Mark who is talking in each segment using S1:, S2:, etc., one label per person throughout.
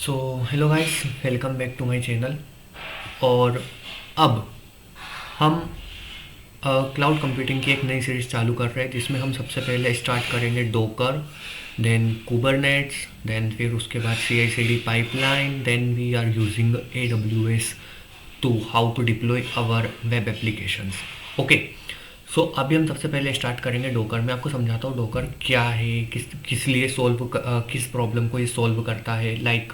S1: So hello guys, welcome back to my channel. और अब हम क्लाउड कंप्यूटिंग की एक नई सीरीज़ चालू कर रहे हैं, जिसमें हम सबसे पहले स्टार्ट करेंगे डोकर, देन कुबरनेट्स, देन फिर उसके बाद CI/CD pipeline, then we are using AWS to how to deploy our web applications. Okay, so अभी हम सबसे पहले स्टार्ट करेंगे डोकर। मैं आपको समझाता हूँ डोकर क्या है, किस किस लिए किस प्रॉब्लम को ये सॉल्व करता है। लाइक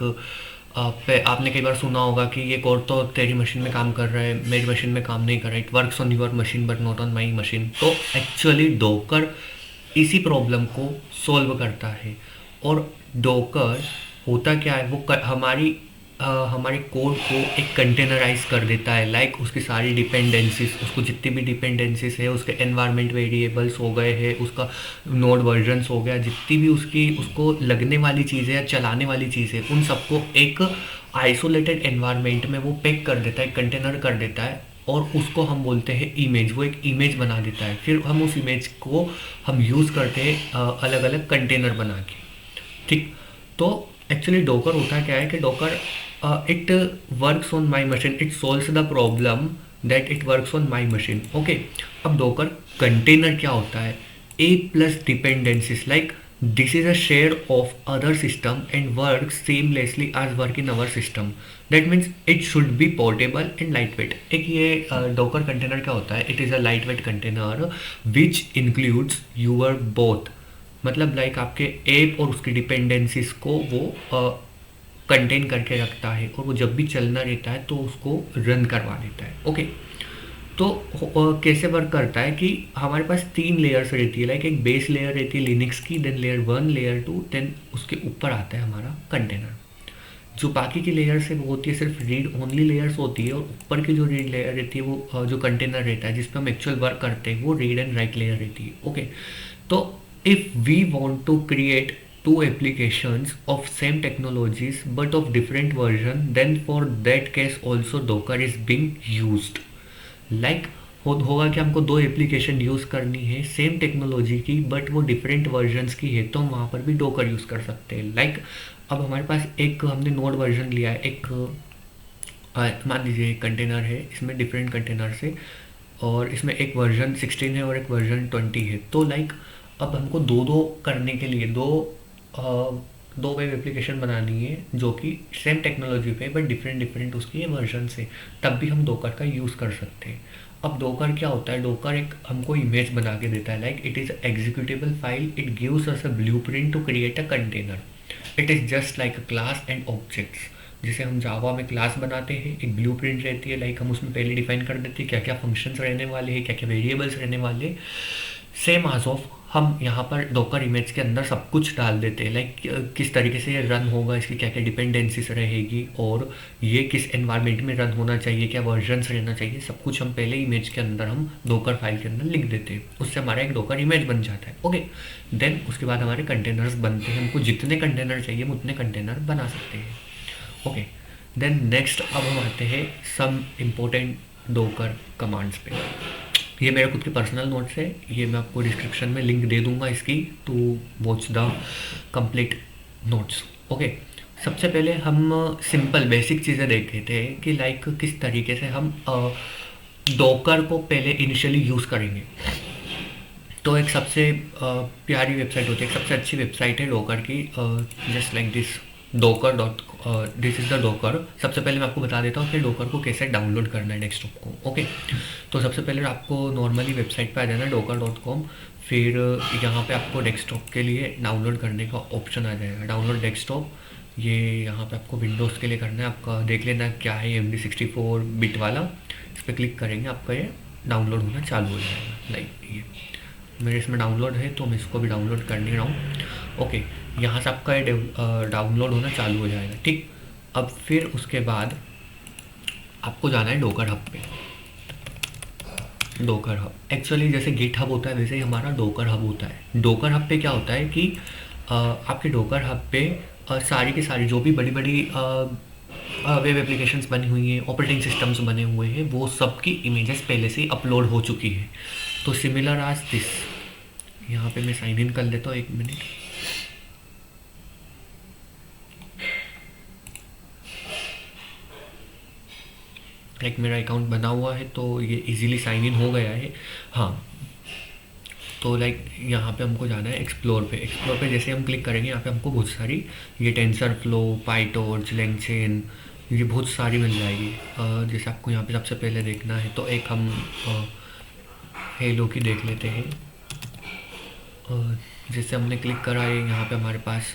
S1: आपने कई बार सुना होगा कि ये कोड तो तेरी मशीन में काम कर रहा है, मेरी मशीन में काम नहीं कर रहा है, it works on your machine but not on my machine. तो एक्चुअली डोकर इसी प्रॉब्लम को सॉल्व करता है। और डोकर होता क्या है, वो हमारे कोड को एक कंटेनराइज कर देता है। लाइक उसकी सारी डिपेंडेंसीज, उसको जितनी भी डिपेंडेंसीज है, उसके एनवायरनमेंट वेरिएबल्स हो गए हैं, उसका नोड वर्जन्स हो गया, जितनी भी उसको लगने वाली चीज़ें या चलाने वाली चीज़ें, उन सबको एक आइसोलेटेड एनवायरनमेंट में वो पैक कर देता है, कंटेनर कर देता है। और उसको हम बोलते हैं इमेज। वो एक इमेज बना देता है, फिर हम उस इमेज को हम यूज़ करते हैं अलग अलग कंटेनर बना के। ठीक। तो एक्चुअली डोकर होता क्या है कि Docker it works on my machine, it solves the problem that it works on my machine. Okay, अब डोकर कंटेनर क्या होता है? A plus dependencies, like this is a share of other system and work seamlessly as work in our system. That means it should be portable and lightweight. एक ये Docker container क्या होता है? It is a light weight container which includes your both, मतलब like आपके app और उसकी dependencies को वो कंटेन करके रखता है, और वो जब भी चलना रहता है तो उसको रन करवा देता है। ओके, तो कैसे वर्क करता है कि हमारे पास 3 लेयर्स रहती है। लाइक एक बेस लेयर रहती है लिनक्स की, देन लेयर 1, लेयर 2, देन उसके ऊपर आता है हमारा कंटेनर। जो बाकी की लेयर्स है वो होती है सिर्फ रीड ओनली लेयर्स होती है, और ऊपर की जो रीड लेयर रहती है वो जो कंटेनर रहता है जिस पे हम एक्चुअल वर्क करते हैं, वो रीड एंड राइट लेयर रहती है। ओके, तो if we want to create two applications of same technologies but of different version, then for that case also docker is being used. Like होगा कि हमको दो एप्लीकेशन यूज़ करनी है same technology की, बट वो डिफरेंट वर्जन्स की है, तो हम वहाँ पर भी डोकर यूज़ कर सकते हैं। लाइक अब हमारे पास एक हमने नोड वर्जन लिया है, एक मान लीजिए एक कंटेनर है, इसमें डिफरेंट कंटेनर्स है, और इसमें एक वर्जन 16 है और एक वर्जन 20 है। तो लाइक अब हमको दो दो करने के लिए दो वेब एप्लीकेशन बनानी है जो कि सेम टेक्नोलॉजी पे बट डिफरेंट डिफरेंट उसकी वर्जन से, तब भी हम डोकर का यूज़ कर सकते हैं। अब डोकर क्या होता है? डोकर एक हमको इमेज बना के देता है। Like it is executable file, it gives us a blueprint to create a container. It is just like a class and objects. जैसे हम जावा में क्लास बनाते हैं, एक ब्लूप्रिंट रहती है, लाइक हम उसमें पहले डिफाइन कर देते हैं क्या क्या फंक्शंस रहने वाले हैं, क्या क्या वेरिएबल्स रहने वाले। सेम आज ऑफ हम यहाँ पर डोकर इमेज के अंदर सब कुछ डाल देते हैं। लाइक किस तरीके से ये रन होगा, इसकी क्या क्या डिपेंडेंसीज रहेगी, और ये किस एनवायरनमेंट में रन होना चाहिए, क्या वर्जन्स रहना चाहिए, सब कुछ हम पहले इमेज के अंदर हम डोकर फाइल के अंदर लिख देते हैं। उससे हमारा एक डोकर इमेज बन जाता है। ओके, देन उसके बाद हमारे कंटेनर्स बनते हैं। हमको जितने कंटेनर चाहिए हम उतने कंटेनर बना सकते हैं। ओके, देन नेक्स्ट अब हम आते हैं सम इम्पोर्टेंट डोकर कमांड्स पे। ये मेरे खुद के पर्सनल नोट्स है, ये मैं आपको डिस्क्रिप्शन में लिंक दे दूंगा इसकी, to watch the complete notes. Okay, सबसे पहले हम सिंपल बेसिक चीज़ें देखे थे कि लाइक किस तरीके से हम डोकर को पहले इनिशियली यूज़ करेंगे। तो एक सबसे प्यारी वेबसाइट होती है, एक सबसे अच्छी वेबसाइट है डोकर की, just like this docker dot this is the docker. सबसे पहले मैं आपको बता देता हूँ कि डोकर को कैसे डाउनलोड करना है डेस्कटॉप को। ओके, तो सबसे पहले आपको नॉर्मली वेबसाइट पे आ जाना docker.com, फिर यहाँ पे आपको डेस्कटॉप के लिए डाउनलोड करने का ऑप्शन आ जाएगा, डाउनलोड डेस्कटॉप। ये यहाँ पे आपको विंडोज़ के लिए करना है, आपका देख लेना क्या है, MD64 बिट वाला। इस पर क्लिक करेंगे, आपका ये डाउनलोड होना चालू हो जाएगा। लाइक ये मेरे इसमें डाउनलोड है तो मैं इसको भी डाउनलोड कर नहीं रहा हूँ। ओके, यहाँ से आपका ये डाउनलोड होना चालू हो जाएगा। ठीक, अब फिर उसके बाद आपको जाना है डोकर हब पे। डोकर हब एक्चुअली जैसे गिट हब होता है वैसे ही हमारा डोकर हब होता है। डोकर हब पे क्या होता है कि आपके डोकर हब पे सारी की सारी जो भी बड़ी बड़ी वेब एप्लीकेशंस बनी हुई हैं, ऑपरेटिंग सिस्टम्स बने हुए हैं, वो सब की इमेजेस पहले से ही अपलोड हो चुकी है। तो सिमिलर आज दिस, यहाँ पे मैं साइन इन कर लेता हूँ, 1 मिनट। लाइक मेरा अकाउंट बना हुआ है तो ये इजीली साइन इन हो गया है। हाँ, तो लाइक यहाँ पे हमको जाना है एक्सप्लोर पे। एक्सप्लोर पे जैसे हम क्लिक करेंगे यहाँ पे हमको बहुत सारी ये टेंसर फ्लो, पाईटॉर्च, लैंगचेन, ये बहुत सारी मिल जाएगी। जैसे आपको यहाँ पे सबसे पहले देखना है तो एक हम हेलो की देख लेते हैं। जैसे हमने क्लिक करा है यहाँ पे हमारे पास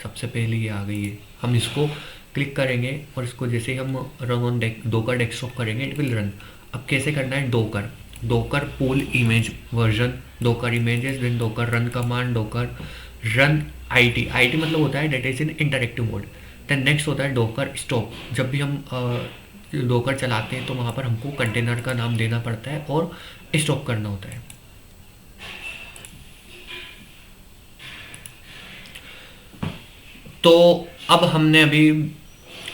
S1: सबसे पहले ये आ गई है। हम इसको क्लिक करेंगे और इसको जैसे ही हम रन ऑन डोकर डेस्कटॉप करेंगे इट विल रन। अब कैसे करना है, Docker Docker pull image version, Docker images, then Docker run command, Docker run IT. IT मतलब होता है that is in interactive mode. Then next होता है डोकर स्टॉप। जब भी हम डोकर चलाते हैं तो वहाँ पर हमको कंटेनर का नाम देना पड़ता है और स्टॉप करना होता है। तो अब हमने अभी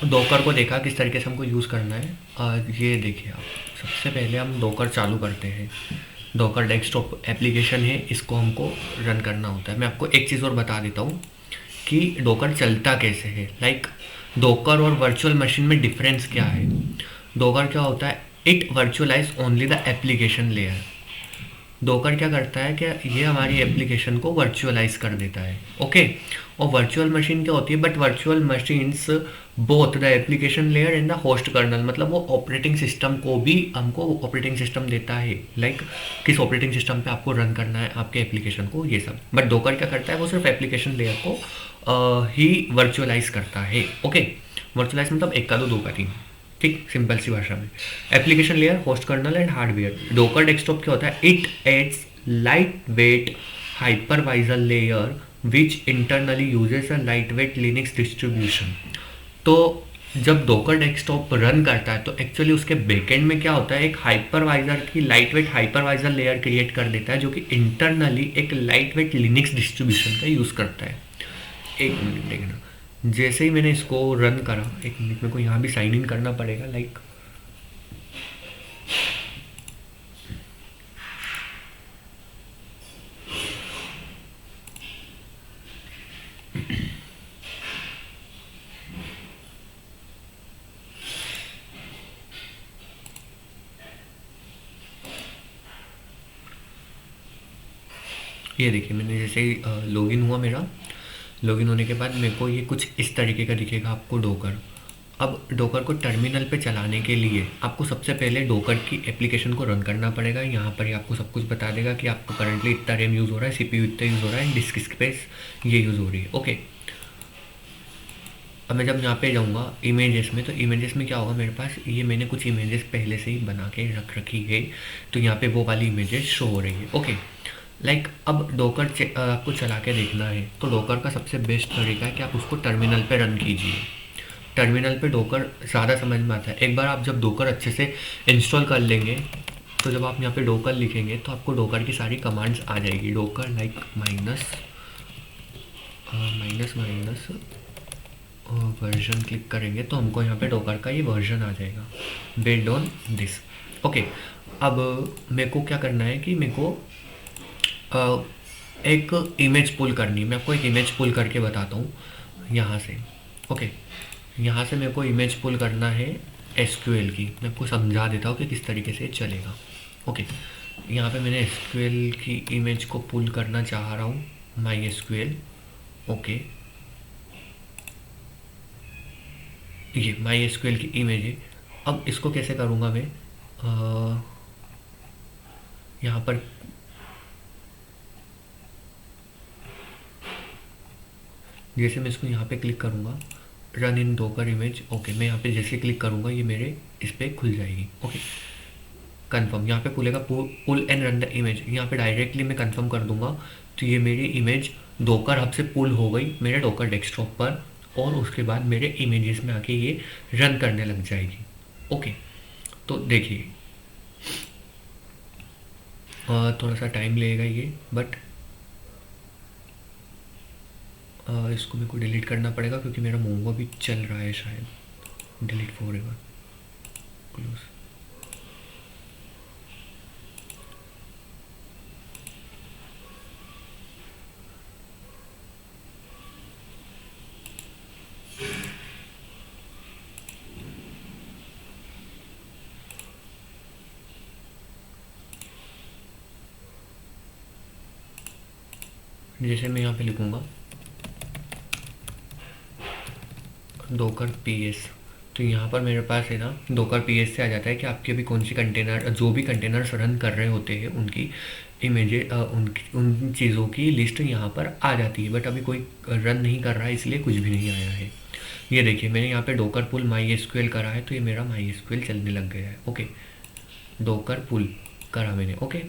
S1: डोकर को देखा किस तरीके से हमको यूज़ करना है। ये देखिए आप, सबसे पहले हम डोकर चालू करते हैं। डोकर डेस्कटॉप एप्लीकेशन है, इसको हमको रन करना होता है। मैं आपको एक चीज़ और बता देता हूँ कि डोकर चलता कैसे है। लाइक डोकर और वर्चुअल मशीन में डिफरेंस क्या है। डोकर क्या होता है, it virtualise only the application layer. Docker क्या करता है कि ये हमारी एप्लीकेशन को वर्चुअलाइज कर देता है। ओके, और वर्चुअल मशीन क्या होती है, but virtual machines both the application layer and the host kernel, मतलब वो ऑपरेटिंग सिस्टम को भी हमको ऑपरेटिंग सिस्टम देता है। लाइक किस ऑपरेटिंग सिस्टम पे आपको रन करना है आपके एप्लीकेशन को, ये सब। बट डोकर क्या करता है, वो सिर्फ एप्लीकेशन लेयर को ही वर्चुअलाइज करता है। ओके, वर्चुअलाइज मतलब एक का दो, दो का तीन, ठीक, सिंपल सी भाषा में। Application layer, host kernel and hardware. Docker desktop क्या होता है, it adds light weight hypervisor layer which internally uses a light weight Linux distribution. तो जब डोकर डेस्कटॉप रन करता है तो एक्चुअली उसके बैकएंड में क्या होता है, एक हाइपरवाइजर की light weight hypervisor layer create कर देता है जो कि इंटरनली एक लाइट वेट लिनक्स डिस्ट्रीब्यूशन का यूज़ करता है। एक मिनट देखना, जैसे ही मैंने इसको रन करा, एक मिनट मेरे को यहाँ भी साइन इन करना पड़ेगा। लाइक ये देखिए मैंने जैसे ही लॉगिन हुआ मेरा, लॉगिन होने के बाद मेरे को ये कुछ इस तरीके का दिखेगा आपको डोकर। अब डोकर को टर्मिनल पे चलाने के लिए आपको सबसे पहले डोकर की एप्लीकेशन को रन करना पड़ेगा। यहाँ पर ही आपको सब कुछ बता देगा कि आपको करंटली इतना रैम यूज़ हो रहा है, सीपीयू इतना यूज़ हो रहा है, डिस्क स्पेस ये यूज़ हो रही है। ओके, अब मैं जब यहाँ पे जाऊँगा इमेजेस में, तो इमेजेस में क्या होगा, मेरे पास ये मैंने कुछ इमेजेस पहले से ही बना के रख रखी है, तो यहाँ पे वो वाली इमेजेस शो हो रही है। ओके, लाइक अब डोकर आपको चला के देखना है तो डोकर का सबसे बेस्ट तरीका है कि आप उसको टर्मिनल पे रन कीजिए। टर्मिनल पे डोकर ज़्यादा समझ में आता है। एक बार आप जब डोकर अच्छे से इंस्टॉल कर लेंगे तो जब आप यहाँ पे डोकर लिखेंगे तो आपको डोकर की सारी कमांड्स आ जाएगी। Docker like minus minus minus version click करेंगे तो हमको यहाँ पे डोकर का ये वर्जन आ जाएगा बेस्ड ऑन दिस। ओके, अब मेरे को क्या करना है कि मेरे को एक इमेज पुल करनी है। मैं आपको एक इमेज पुल करके बताता हूँ यहाँ से। ओके, यहाँ से मेरे को इमेज पुल करना है एसक्यूएल की। मैं आपको समझा देता हूँ कि किस तरीके से चलेगा। ओके, यहाँ पे मैंने एसक्यूएल की इमेज को पुल करना चाह रहा हूँ, माई एसक्यूएल। ओके, ये माई एसक्यूएल की इमेज है। अब इसको कैसे करूँगा मैं, यहाँ पर जैसे मैं इसको यहाँ पे क्लिक करूँगा run in docker image. Okay, मैं यहाँ पे जैसे क्लिक करूँगा ये मेरे इस पर खुल जाएगी। ओके, कंफर्म, यहाँ पे खुलेगा pull and run the image. यहाँ पे डायरेक्टली मैं कंफर्म कर दूंगा तो ये मेरी इमेज डोकर हब से पुल हो गई मेरे डोकर डेस्कटॉप पर, और उसके बाद मेरे इमेजेस में आके ये रन करने लग जाएगी। ओके, तो देखिए थोड़ा सा टाइम लगेगा ये, बट इसको मेरे को डिलीट करना पड़ेगा क्योंकि मेरा मोंगो भी चल रहा है शायद। Delete forever, close. जैसे मैं यहाँ पे लिखूँगा डोकर पीएस, तो यहाँ पर मेरे पास है ना डोकर पीएस से आ जाता है कि आपके अभी कौन सी कंटेनर, जो भी कंटेनर्स रन कर रहे होते हैं उनकी इमेजेस, उन चीज़ों की लिस्ट यहाँ पर आ जाती है। बट अभी कोई रन नहीं कर रहा है, इसलिए कुछ भी नहीं आया है। ये देखिए मैंने यहाँ पे डोकर पुल माई एसक्यूएल करा है, तो ये मेरा माई एसक्यूएल चलने लग गया है। ओके, डोकर पुल करा मैंने। ओके,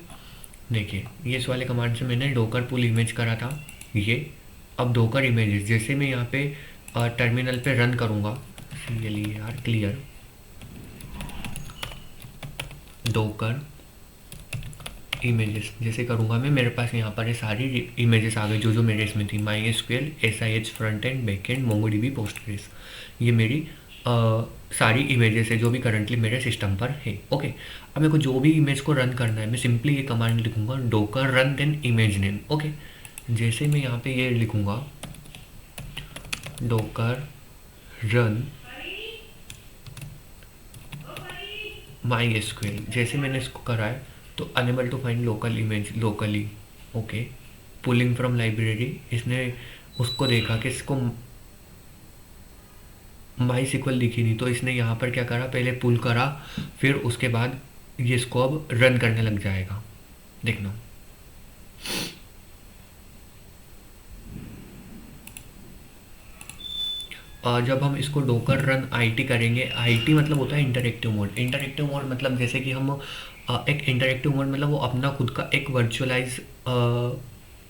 S1: देखिए ये इस वाले कमांड से मैंने डोकर पुल इमेज करा था ये। अब डोकर इमेजेस जैसे मैं यहाँ पे टर्मिनल पे रन करूँगा, CLER क्लियर डोकर इमेजेस जैसे करूँगा मैं, मेरे पास यहाँ पर ये सारी इमेजेस आ गई जो जो मेरे इसमें थी। My SQL, SIH front end back and, MongoDB, Postgres, ये मेरी सारी इमेजेस है जो भी करंटली मेरे सिस्टम पर है। ओके, अब मेरे को जो भी इमेज को रन करना है मैं सिंपली ये कमांड लिखूँगा Docker run then image name. Okay, जैसे मैं यहाँ पे ये लिखूँगा डोकर रन माई एसक्यूएल, जैसे मैंने इसको करा है तो unable to find local image locally. Okay, pulling from library, इसने उसको देखा कि इसको माई सिक्वल दिखी नहीं, तो इसने यहाँ पर क्या करा, पहले पुल करा, फिर उसके बाद ये इसको अब रन करने लग जाएगा। देखना जब हम इसको डोकर रन IT करेंगे, IT मतलब होता है इंटरेक्टिव मोड। इंटरेक्टिव मोड मतलब जैसे कि हम एक इंटरेक्टिव मोड मतलब वो अपना खुद का एक वर्चुअलाइज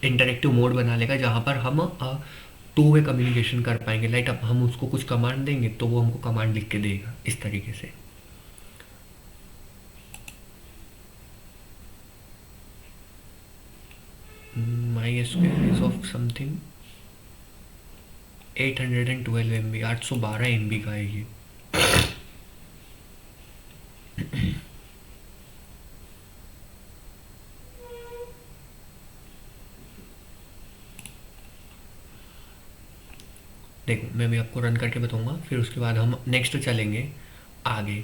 S1: इंटरेक्टिव मोड बना लेगा जहाँ पर हम टू वे कम्युनिकेशन कर पाएंगे। लाइक अब हम उसको कुछ कमांड देंगे तो वो हमको कमांड लिख के देगा इस तरीके से। My SQL is of something 812 MB, 812 MB का है ये। देखो मैं भी आपको रन करके बताऊंगा, फिर उसके बाद हम नेक्स्ट चलेंगे आगे।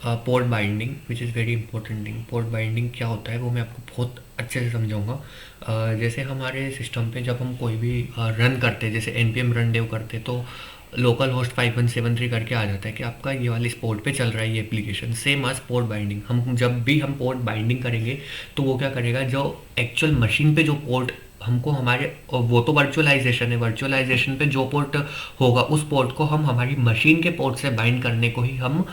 S1: Port binding which is very important thing. Port binding क्या होता है वो मैं आपको बहुत अच्छे से समझाऊंगा। जैसे हमारे सिस्टम पे जब हम कोई भी रन करते हैं, जैसे npm रन डेव करते तो लोकल होस्ट 5173 करके आ जाता है कि आपका ये वाली पोर्ट पे चल रहा है ये एप्लीकेशन। सेम आज पोर्ट बाइंडिंग, हम जब भी हम पोर्ट बाइंडिंग करेंगे तो वो क्या करेगा, जो एक्चुअल मशीन पे जो पोर्ट हमको हमारे, वो तो वर्चुअलाइजेशन है, वर्चुअलाइजेशन पे जो पोर्ट होगा उस पोर्ट को हम हमारी मशीन के पोर्ट से बाइंड करने को ही हम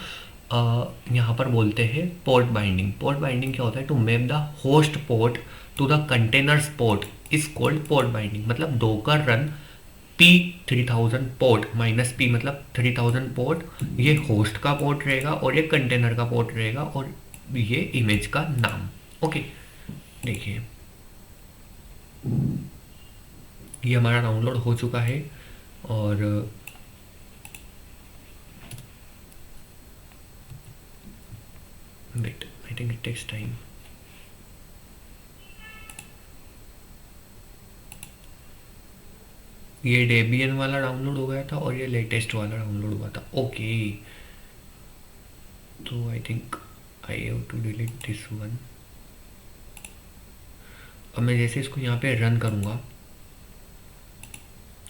S1: यहाँ पर बोलते हैं पोर्ट बाइंडिंग। पोर्ट बाइंडिंग क्या होता है, to map the host port to the containers port is called port binding. मतलब Docker run P3000 port minus P मतलब 3000 पोर्ट, ये होस्ट का पोर्ट रहेगा और ये कंटेनर का पोर्ट रहेगा और ये इमेज का नाम। ओके, देखिए ये हमारा डाउनलोड हो चुका है और wait, I think it takes time. ये डेबियन वाला डाउनलोड हो गया था और ये लेटेस्ट वाला डाउनलोड हुआ था। ओके, तो I think I have to delete this one. अब मैं जैसे इसको यहाँ पे रन करूँगा,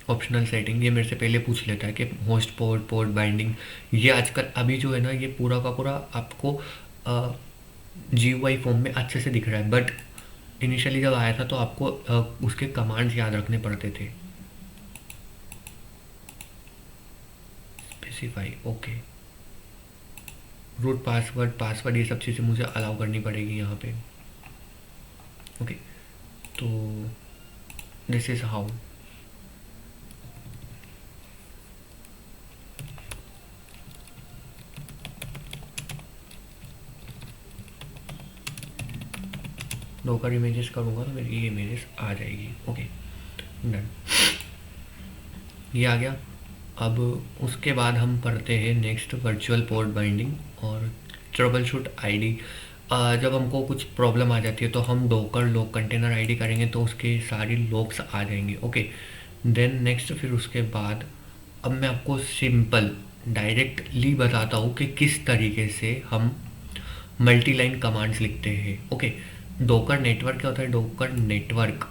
S1: ऑप्शनल सेटिंग ये मेरे से पहले पूछ लेता है कि होस्ट पोर्ट, पोर्ट बाइंडिंग, ये आजकल अभी जो है ना ये पूरा का पूरा आपको GUI फॉर्म में अच्छे से दिख रहा है, बट इनिशियली जब आया था तो आपको उसके कमांड्स याद रखने पड़ते थे। Specify, okay, root password, password ये सब चीज़ें मुझे अलाउ करनी पड़ेगी यहाँ पे। ओके, तो this is how. Docker images करूँगा तो मेरी ये इमेजेस आ जाएगी। ओके, डन, ये आ गया। अब उसके बाद हम करते हैं नेक्स्ट वर्चुअल पोर्ट बाइंडिंग और ट्रबल शूट ID। जब हमको कुछ प्रॉब्लम आ जाती है तो हम डोकर लॉग कंटेनर ID करेंगे तो उसके सारी लॉग्स आ जाएंगे। ओके, देन नेक्स्ट फिर उसके बाद अब मैं आपको सिंपल डायरेक्टली बताता हूँ कि किस तरीके से हम मल्टी लाइन कमांड्स लिखते हैं। ओके, डोकर नेटवर्क क्या होता है, डोकर नेटवर्क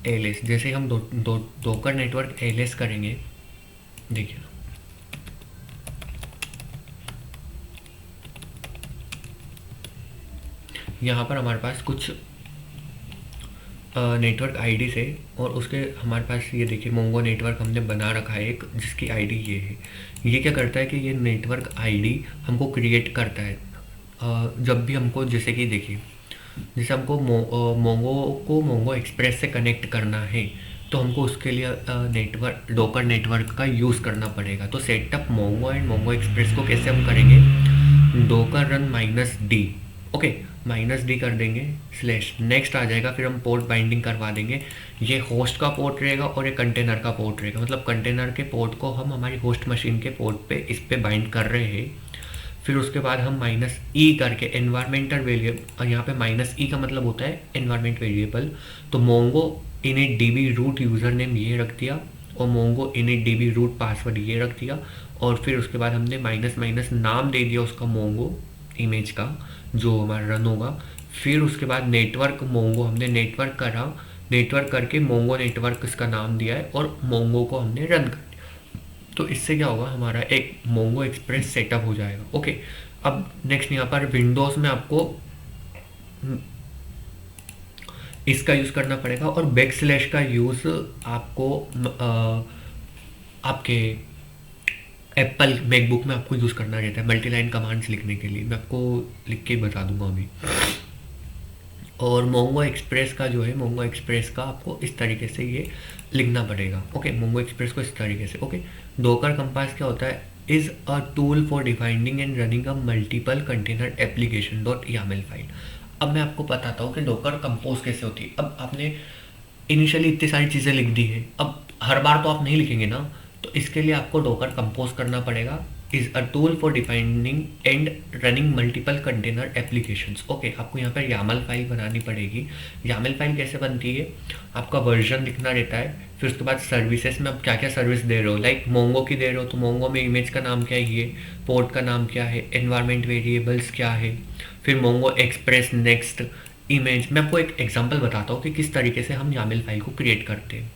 S1: एलएस, जैसे हम डोकर नेटवर्क एलएस करेंगे, देखिए यहाँ पर हमारे पास कुछ नेटवर्क आईडी से, और उसके हमारे पास ये देखिए मोंगो नेटवर्क हमने बना रखा है एक, जिसकी आईडी ये है। ये क्या करता है कि ये नेटवर्क आईडी हमको क्रिएट करता है जब भी हमको, जैसे कि देखिए जैसे हमको मोंगो एक्सप्रेस से कनेक्ट करना है, तो हमको उसके लिए नेटवर्क डोकर नेटवर्क का यूज़ करना पड़ेगा। तो setup Mongo and Mongo express को कैसे हम करेंगे, docker run -d, okay -d कर देंगे, स्लैश नेक्स्ट आ जाएगा, फिर हम पोर्ट बाइंडिंग करवा देंगे। ये होस्ट का पोर्ट रहेगा और ये कंटेनर का पोर्ट रहेगा, मतलब कंटेनर के पोर्ट को हम हमारी होस्ट मशीन के पोर्ट पे इस पे बाइंड कर रहे हैं। फिर उसके बाद हम -e करके एनवायरमेंटल वेरिएबल, यहाँ पे -e का मतलब होता है एनवायरमेंट वेरिएबल, तो Mongo init db root user name ये रख दिया, और Mongo init db root password ये रख दिया, और फिर उसके बाद हमने माइनस नाम दे दिया उसका मोंगो इमेज का जो हमारा रन होगा। फिर उसके बाद नेटवर्क मोंगो हमने नेटवर्क करा, नेटवर्क करके मोंगो नेटवर्क इसका नाम दिया है, और मोंगो को हमने रन कर दिया। तो इससे क्या होगा, हमारा एक मोंगो एक्सप्रेस सेटअप हो जाएगा। ओके, अब नेक्स्ट यहाँ पर विंडोज़ में आपको इसका यूज़ करना पड़ेगा, और बैकस्लैश का यूज़ आपको आपके एप्पल मैकबुक में आपको यूज़ करना रहता है मल्टी लाइन कमांड्स लिखने के लिए। मैं आपको लिख के बता दूंगा अभी। और मोंगो एक्सप्रेस का जो है, मोंगो एक्सप्रेस का आपको इस तरीके से ये लिखना पड़ेगा। ओके, मोंगो एक्सप्रेस को इस तरीके से। ओके, डोकर कंपास क्या होता है, is a tool for defining and running a multiple container application .yaml file. अब मैं आपको बताता हूँ कि डोकर कंपोज कैसे होती है। अब आपने इनिशियली इतनी सारी चीज़ें लिख दी है, अब हर बार तो आप नहीं लिखेंगे ना, तो इसके लिए आपको डोकर कंपोज करना पड़ेगा। Is a tool for defining and running multiple container applications. Okay, आपको यहाँ पर यामल फाइल बनानी पड़ेगी। यामल फाइल कैसे बनती है, आपका वर्जन लिखना रहता है, फिर उसके बाद सर्विसेज में आप क्या क्या सर्विस दे रहे हो, लाइक मोंगो की दे रहे हो तो मोंगो में इमेज का नाम क्या है, ये पोर्ट का नाम क्या है, एनवायरमेंट वेरिएबल्स क्या है, फिर मोंगो एक्सप्रेस नेक्स्ट इमेज। मैं आपको एक एग्जांपल बताता हूँ कि किस तरीके से हम यामल फाइल को क्रिएट करते हैं।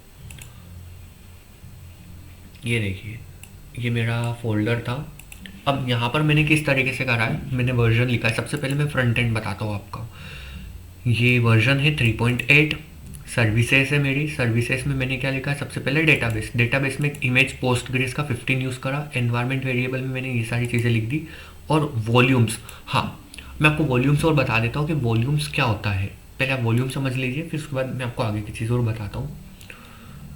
S1: ये देखिए, ये मेरा फोल्डर था। अब यहाँ पर मैंने किस तरीके से करा है, मैंने वर्जन लिखा है। सबसे पहले मैं फ्रंट एंड बताता हूँ आपका। ये वर्जन है 3.8, सर्विसेज है मेरी। सर्विसेज में मैंने क्या लिखा है, सबसे पहले डेटाबेस, डेटाबेस में इमेज पोस्टग्रेस का 15 यूज़ करा। एनवायरमेंट वेरिएबल में मैंने ये सारी चीज़ें लिख दी। और वॉल्यूम्स, हाँ मैं आपको वॉल्यूम्स और बता देता हूँ कि वॉल्यूम्स क्या होता है। पहले आप वॉल्यूम समझ लीजिए, फिर उसके बाद मैं आपको आगे की चीज़ और बताता हूँ।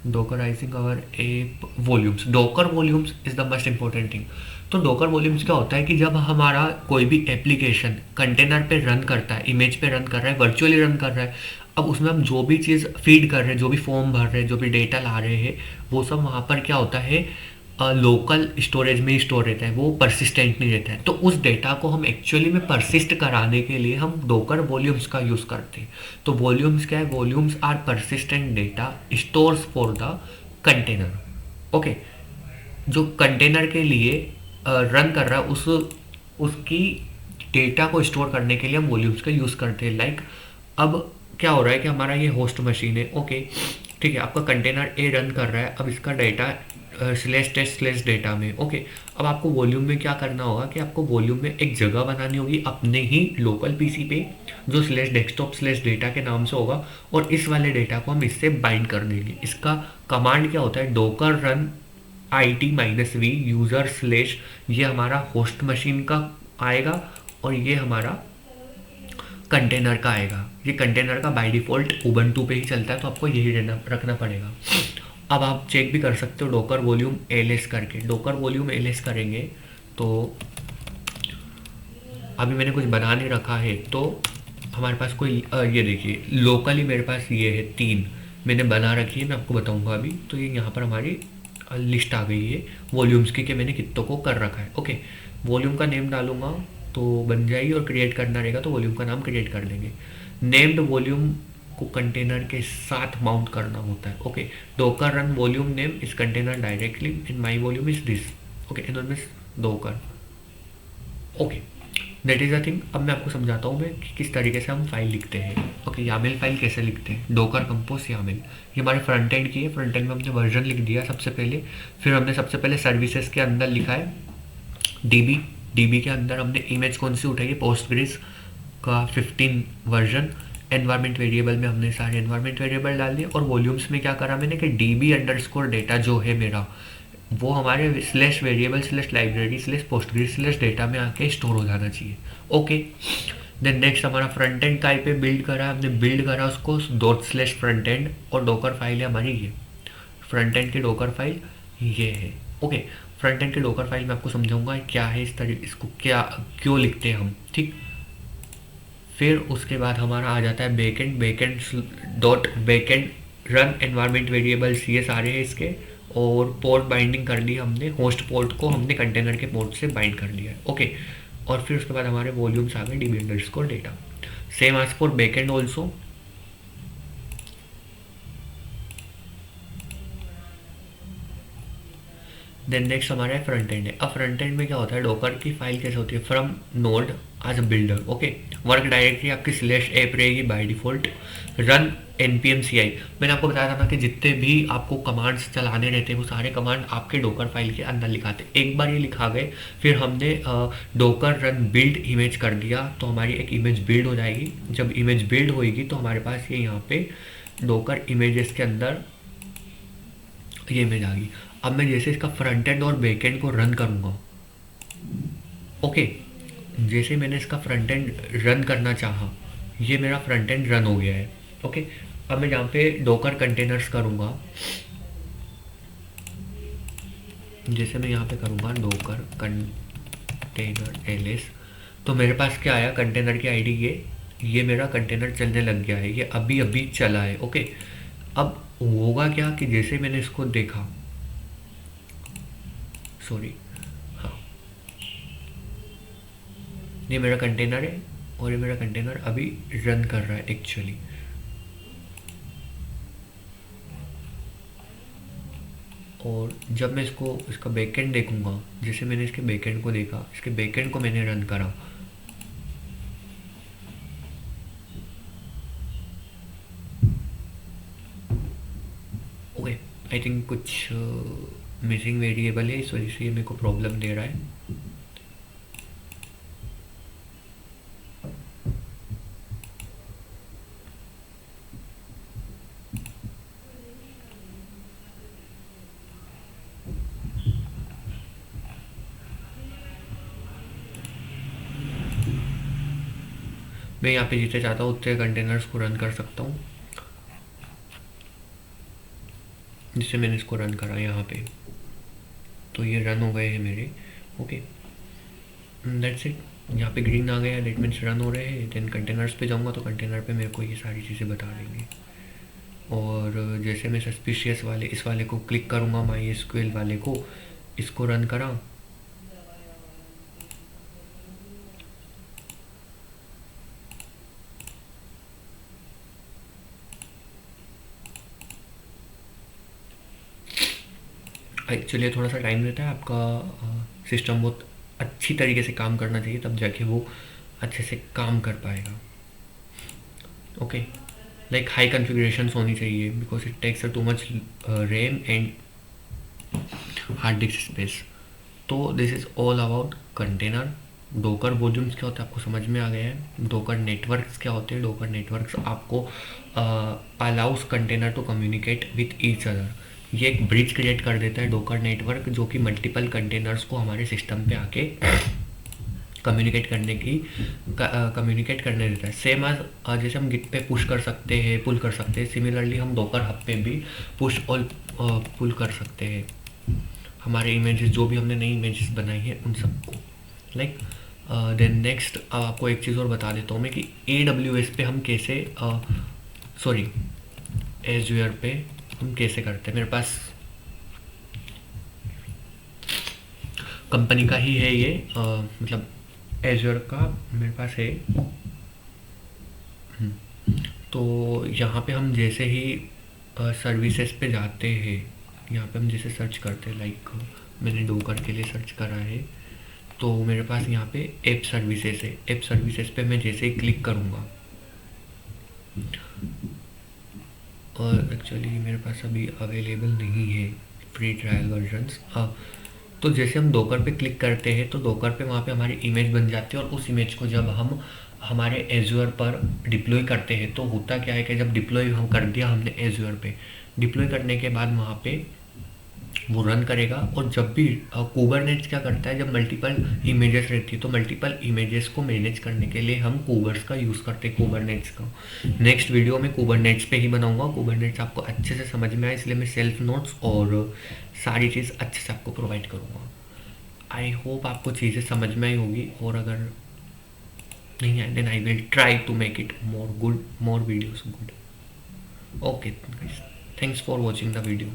S1: Dockerizing our app volumes, Docker volumes is the most important thing. तो डोकर वॉल्यूम्स क्या होता है कि जब हमारा कोई भी एप्लीकेशन कंटेनर पे रन करता है, इमेज पे रन कर रहा है, वर्चुअली रन कर रहा है, अब उसमें हम जो भी चीज़ फीड कर रहे हैं, जो भी फॉर्म भर रहे हैं, जो भी डेटा ला रहे हैं, वो सब वहाँ पर क्या होता है, लोकल स्टोरेज में ही स्टोर रहता है, वो परसिस्टेंट नहीं रहता है। तो उस डेटा को हम एक्चुअली में परसिस्ट कराने के लिए हम डोकर वॉल्यूम्स का यूज़ करते हैं। तो वॉल्यूम्स क्या है, volumes are persistent data stores for the container. Okay, जो कंटेनर के लिए रन कर रहा है उसकी डेटा को स्टोर करने के लिए हम वॉल्यूम्स का यूज़ करते हैं। लाइक अब क्या हो रहा है कि हमारा ये होस्ट मशीन है, ओके ठीक है, आपका कंटेनर ए रन कर रहा है, अब इसका डेटा /test/डेटा में। ओके, अब आपको वॉल्यूम में क्या करना होगा कि आपको वॉल्यूम में एक जगह बनानी होगी अपने ही लोकल पीसी पे, जो /desktop/data के नाम से होगा, और इस वाले डेटा को हम इससे बाइंड कर देंगे। इसका कमांड क्या होता है, डोकर रन IT-v यूज़र / ये हमारा होस्ट मशीन का आएगा, और ये हमारा कंटेनर का आएगा। ये कंटेनर का बाय डिफ़ॉल्ट उबंटू पे ही चलता है, तो आपको यही रखना पड़ेगा। अब आप चेक भी कर सकते हो डोकर वॉल्यूम ls करके। डोकर वॉल्यूम ls करेंगे तो अभी मैंने कुछ बना नहीं रखा है, तो हमारे पास कोई ये देखिए लोकली मेरे पास ये है 3 मैंने बना रखी है, मैं आपको बताऊंगा अभी। तो ये यहाँ पर हमारी लिस्ट आ गई है वॉल्यूम्स की कि मैंने कितनों को कर रखा है। ओके, वॉल्यूम का नेम डालूंगा तो बन जाएगी, और क्रिएट करना रहेगा तो वॉल्यूम का नाम क्रिएट कर देंगे। नेम्ड वॉल्यूम को कंटेनर के साथ माउंट करना होता है। Okay, Docker run volume name is container directly in my volume is this. Okay, anonymous Docker. Okay, that is a thing. अब मैं आपको समझाता हूँ मैं कि किस तरीके से हम फाइल लिखते हैं। ओके, यामेल फाइल कैसे लिखते हैं, डोकर कंपोज यामेल। ये हमारे फ्रंट एंड की है। फ्रंट एंड में हमने वर्जन लिख दिया सबसे पहले, फिर हमने सबसे पहले सर्विसेज के अंदर लिखा है डीबी। डीबी के अंदर हमने इमेज कौन सी उठाई है, पोस्टग्रेस का 15 वर्जन। एनवायरमेंट वेरिएबल में हमने सारे एनवायरमेंट वेरिएबल डाल दिए, और वॉल्यूम्स में क्या करा मैंने कि डीबी अंडरस्कोर डेटा जो है मेरा, वो हमारे slash variable slash library slash Postgres slash data में आके स्टोर हो जाना चाहिए। ओके, देन नेक्स्ट हमारा फ्रंट एंड टाइप पे बिल्ड करा, हमने बिल्ड करा उसको डॉट स्लैश फ्रंट एंड, और डोकर फाइल है हमारी ये फ्रंट एंड की डोकर फाइल ये है। ओके, फ्रंट एंड के डोकर फाइल में आपको समझाऊंगा क्या है इस तरीके, इसको क्या क्यों लिखते हैं हम, ठीक। फिर उसके बाद हमारा आ जाता है backend. Backend dot backend run environment variables ये सारे हैं इसके, और पोर्ट बाइंडिंग कर ली हमने, होस्ट पोर्ट को हमने कंटेनर के पोर्ट से बाइंड कर लिया है। ओके, और फिर उसके बाद हमारे वॉल्यूम्स आ गए DB underscore data. Same as for backend also. Then next हमारा है फ्रंट एंड है। अब फ्रंट एंड में क्या होता है, डोकर की फाइल कैसे होती है, from node as a builder. Okay, work directory आपकी स्लैश ऐप रहेगी by default. Run npm ci, मैंने आपको बताया था ना कि जितने भी आपको कमांड्स चलाने रहते हैं वो सारे कमांड आपके डोकर फाइल के अंदर लिखाते हैं। एक बार ये लिखा गए, फिर हमने डोकर रन बिल्ड इमेज कर दिया, तो हमारी एक इमेज बिल्ड हो जाएगी। जब इमेज बिल्ड होएगी तो हमारे पास ये यहाँ पे डोकर इमेजेस के अंदर ये इमेज आ गई। अब मैं जैसे इसका फ्रंट एंड और बैक एंड को रन करूँगा, ओके, जैसे मैंने इसका फ्रंट एंड रन करना चाहा, ये मेरा फ्रंट एंड रन हो गया है। ओके, अब मैं यहाँ पे डोकर कंटेनर्स करूँगा, जैसे मैं यहाँ पे करूँगा डोकर कंटेनर ls, तो मेरे पास क्या आया, कंटेनर की आईडी ये मेरा कंटेनर चलने लग गया है, ये अभी अभी चला है। ओके, अब होगा क्या कि जैसे मैंने इसको देखा, सॉरी, हाँ, ये मेरा कंटेनर है और ये मेरा कंटेनर अभी रन कर रहा है एक्चुअली। और जब मैं इसका बैकएंड देखूंगा, जैसे मैंने इसके बैकएंड को देखा, इसके बैकएंड को मैंने रन करा, ओके, आई थिंक कुछ मिसिंग वेरिएबल है, इस वजह से ये मेरे को प्रॉब्लम दे रहा है। मैं यहाँ पे जितने चाहता हूँ उतने कंटेनर्स को रन कर सकता हूँ, जिससे मैंने इसको रन करा यहाँ पे, तो ये रन हो गए हैं मेरे। Okay, that's it. यहाँ पे ग्रीन आ गया, दैट मीन्स रन हो रहे हैं। देन कंटेनर्स पे जाऊँगा तो कंटेनर पे मेरे को ये सारी चीज़ें बता देंगे। और जैसे मैं सस्पिशियस वाले इस वाले को क्लिक करूँगा, माई एसक्यूएल वाले को, इसको रन करा, एक्चुअली थोड़ा सा टाइम लेता है, आपका सिस्टम बहुत अच्छी तरीके से काम करना चाहिए, तब जाके वो अच्छे से काम कर पाएगा। ओके, लाइक हाई कॉन्फ़िगरेशंस होनी चाहिए, because it takes too much RAM and hard disk space. तो this is all about container. Docker volumes क्या होता है आपको समझ में आ गया है। डोकर नेटवर्क्स क्या होते हैं, डोकर नेटवर्क्स आपको allows container to communicate with each other. ये एक ब्रिज क्रिएट कर देता है डोकर नेटवर्क, जो कि मल्टीपल कंटेनर्स को हमारे सिस्टम पे आके कम्युनिकेट करने देता है। सेम आज जैसे हम गिट पे पुश कर सकते हैं, पुल कर सकते हैं, सिमिलरली हम डोकर हब पे भी पुश और पुल कर सकते हैं हमारे इमेजेस, जो भी हमने नई इमेजेस बनाई है उन सबको। लाइक देन नेक्स्ट आपको एक चीज़ और बता देता हूँ मैं कि AWS पे हम कैसे सॉरी एज़्योर पे हम कैसे करते हैं। मेरे पास कंपनी का ही है ये, मतलब एज़्योर का मेरे पास है। तो यहाँ पे हम जैसे ही सर्विसेज पे जाते हैं, यहाँ पे हम जैसे सर्च करते हैं, लाइक मैंने डोकर के लिए सर्च करा है, तो मेरे पास यहाँ पे ऐप सर्विसेज है। ऐप सर्विसेज पे मैं जैसे ही क्लिक करूँगा, और एक्चुअली मेरे पास अभी अवेलेबल नहीं है फ्री ट्रायल वर्जन्स। तो जैसे हम डॉकर पे क्लिक करते हैं तो डॉकर पे वहाँ पे हमारी इमेज बन जाती है, और उस इमेज को जब हम हमारे एज्योर पर डिप्लॉय करते हैं तो होता क्या है कि जब डिप्लॉय हम कर दिया हमने एज्योर पे, डिप्लॉय करने के बाद वहाँ पे वो रन करेगा। और जब भी कुबरनेट्स क्या करता है, जब मल्टीपल इमेजेस रहती है तो मल्टीपल इमेजेस को मैनेज करने के लिए हम कुबर्स का यूज़ करते हैं, कुबरनेट्स का। नेक्स्ट वीडियो में कुबरनेट्स पे ही बनाऊंगा। कुबरनेट्स आपको अच्छे से समझ में आए इसलिए मैं सेल्फ नोट्स और सारी चीज़ अच्छे से आपको प्रोवाइड करूँगा। आई होप आपको चीज़ें समझ में आई होगी, और अगर नहीं आए then I will try to make it more good, more videos good. Okay, thanks for watching the video.